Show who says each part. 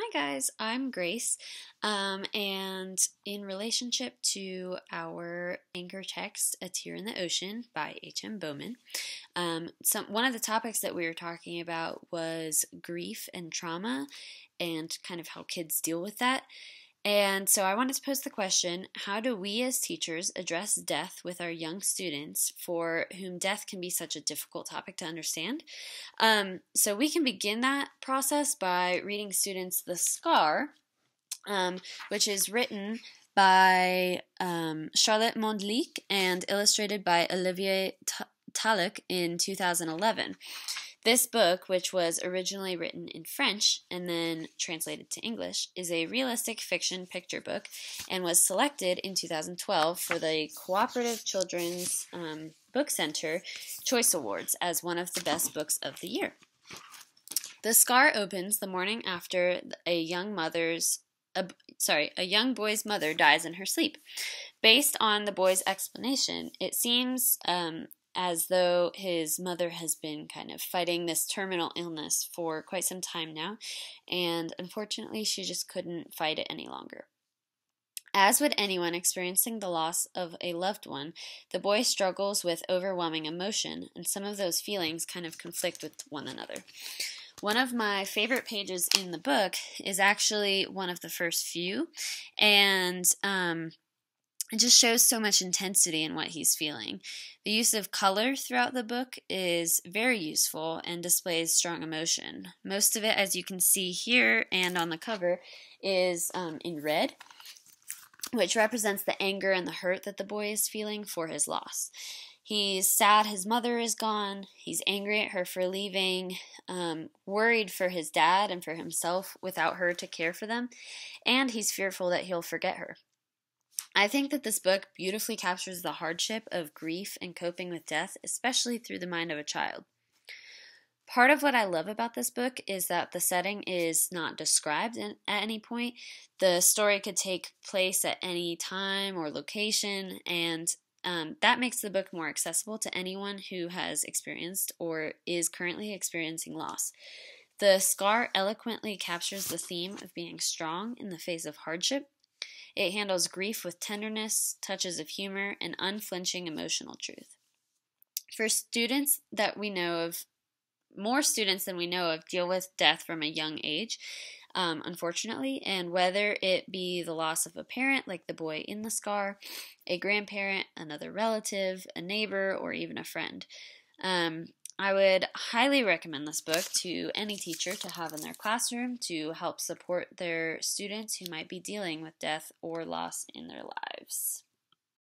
Speaker 1: Hi guys, I'm Grace, and in relationship to our anchor text, A Tear in the Ocean by H.M. Bowman, one of the topics that we were talking about was grief and trauma and kind of how kids deal with that. And so I wanted to pose the question, how do we as teachers address death with our young students for whom death can be such a difficult topic to understand? So we can begin that process by reading students The Scar, which is written by Charlotte Moundlic and illustrated by Olivier Tallec in 2011. This book, which was originally written in French and then translated to English, is a realistic fiction picture book and was selected in 2012 for the Cooperative Children's Book Center Choice Awards as one of the best books of the year. The Scar opens the morning after a young boy's mother dies in her sleep. Based on the boy's explanation, it seems as though his mother has been kind of fighting this terminal illness for quite some time now, and unfortunately she just couldn't fight it any longer. As would anyone experiencing the loss of a loved one, the boy struggles with overwhelming emotion, and some of those feelings kind of conflict with one another. One of my favorite pages in the book is actually one of the first few, and it just shows so much intensity in what he's feeling. The use of color throughout the book is very useful and displays strong emotion. Most of it, as you can see here and on the cover, is in red, which represents the anger and the hurt that the boy is feeling for his loss. He's sad his mother is gone, he's angry at her for leaving, worried for his dad and for himself without her to care for them, and he's fearful that he'll forget her. I think that this book beautifully captures the hardship of grief and coping with death, especially through the mind of a child. Part of what I love about this book is that the setting is not described at any point. The story could take place at any time or location, and that makes the book more accessible to anyone who has experienced or is currently experiencing loss. The Scar eloquently captures the theme of being strong in the face of hardship. It handles grief with tenderness, touches of humor, and unflinching emotional truth. For students that we know of, more students than we know of deal with death from a young age, unfortunately, and whether it be the loss of a parent, like the boy in The Scar, a grandparent, another relative, a neighbor, or even a friend. I would highly recommend this book to any teacher to have in their classroom to help support their students who might be dealing with death or loss in their lives.